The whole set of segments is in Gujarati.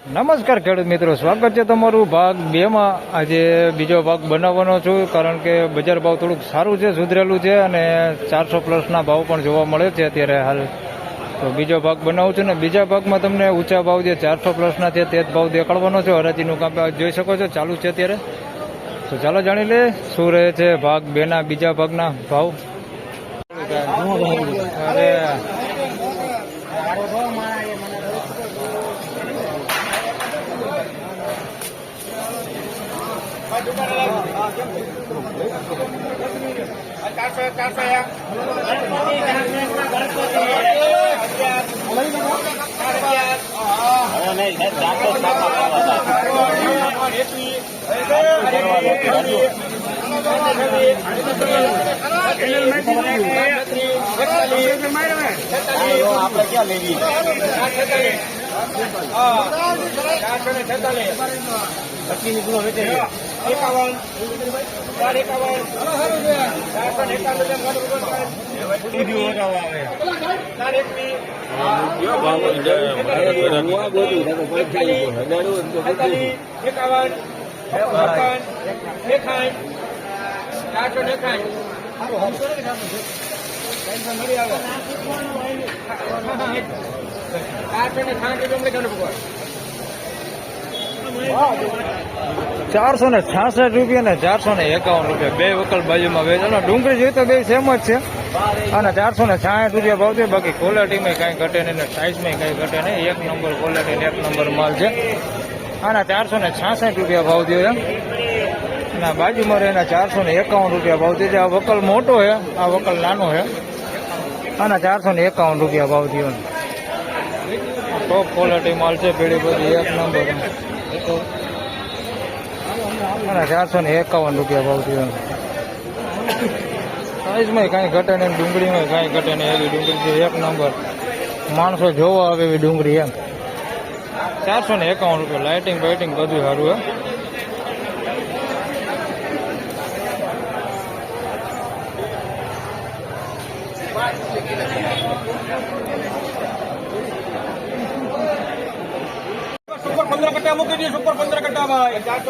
નમસ્કાર ખેડૂત મિત્રો, સ્વાગત છે તમારું ભાગ 2 માં। આજે બીજો ભાગ બનાવવાનો છું, કારણ કે બજાર ભાવ થોડુંક સારું છે, સુધરેલું છે અને 400 પ્લસના ભાવ પણ જોવા મળે છે અત્યારે હાલ। તો બીજો ભાગ બનાવું છું ને બીજા ભાગમાં તમને ઊંચા ભાવ જે 400 પ્લસના છે તે જ ભાવ દેખાડવાનો છે। હરાજીનું કામ જોઈ શકો છો ચાલુ છે અત્યારે। તો ચાલો જાણી લે શું રહે છે ભાગ 2 ના બીજા ભાગના ભાવ। અરે આપણે ક્યાં લેવી પચીસ કિલો વેચે 51 466 રૂપિયા ને 451 રૂપિયા બે વકલ બાજુમાં વેચાણ। ડુંગળી જોઈએ તો બે સેમ જ છે અને 466 રૂપિયા ભાવ છે। બાકી ક્વોલિટીમાં કાંઈ ઘટે નહીં ને સાઇઝમાં કાંઈ ઘટે નહીં, એક નંબર ક્વોલિટી ને એક નંબર માલ છે। આના 466 રૂપિયા ભાવ થયો છે અને બાજુમાં રહેના 451 રૂપિયા ભાવ થયો છે। આ વકલ મોટો છે, આ વકલ નાનો છે। આના 451 રૂપિયા ભાવ થયો। ટોપ ક્વોલિટી માલ છે, પેલી બધી એક નંબર। અને 451 રૂપિયા ભાવ થયો। સાઈઝમાં કાંઈ ઘટે નહીં, ડુંગળીમાં કાંઈ ઘટે નહીં, એવી ડુંગળી છે એક નંબર, માણસો જોવા આવે એવી ડુંગળી એમ। 451 રૂપિયા, લાઇટિંગ બાઇટિંગ બધું સારું હે। સુપર 15 કટ્ટા મૂકી દે, સુપર 15 કટ્ટા ભાઈ 4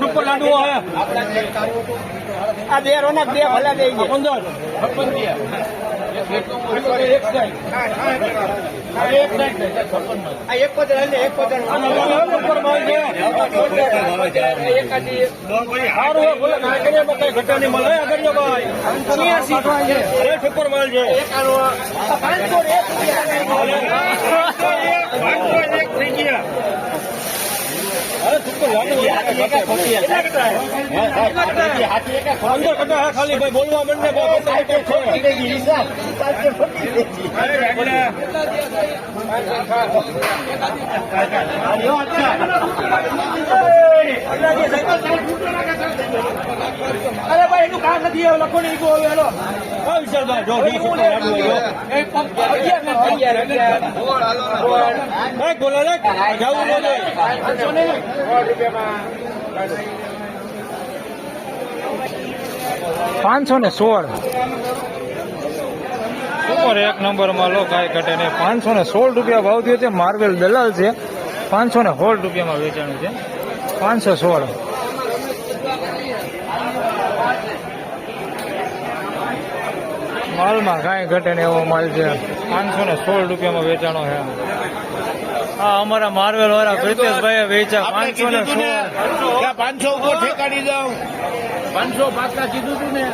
સુપર લાડુ આ બે રોનક બે ભલા દે 15 ઘટા ની મળે આગળ ભાઈ 85 સુપર માલ છે 501 થઈ ગયા। ખાલી ભાઈ બોલવા મને અરે ભાઈ એનું કામ નથી લખો ને હવે હેલો વિશાલભાઈ બોલો જવું 516 સુપર એક નંબરમાં લો, કાંઈ ઘટે નહીં। 516 રૂપિયા ભાવ થયો છે। માર્વેલ દલાલ છે, 516 રૂપિયામાં વેચાણું છે। 516 માલમાં કાંઈ ઘટે નહીં એવો માલ છે। 516 રૂપિયામાં વેચાણો છે। હા, અમારા માર્વેલ વાળા પ્રિતેશભાઈ વેચા 516 500 ઉપર ઠેકાડી દઉં 500 પાકા કીધું તું ને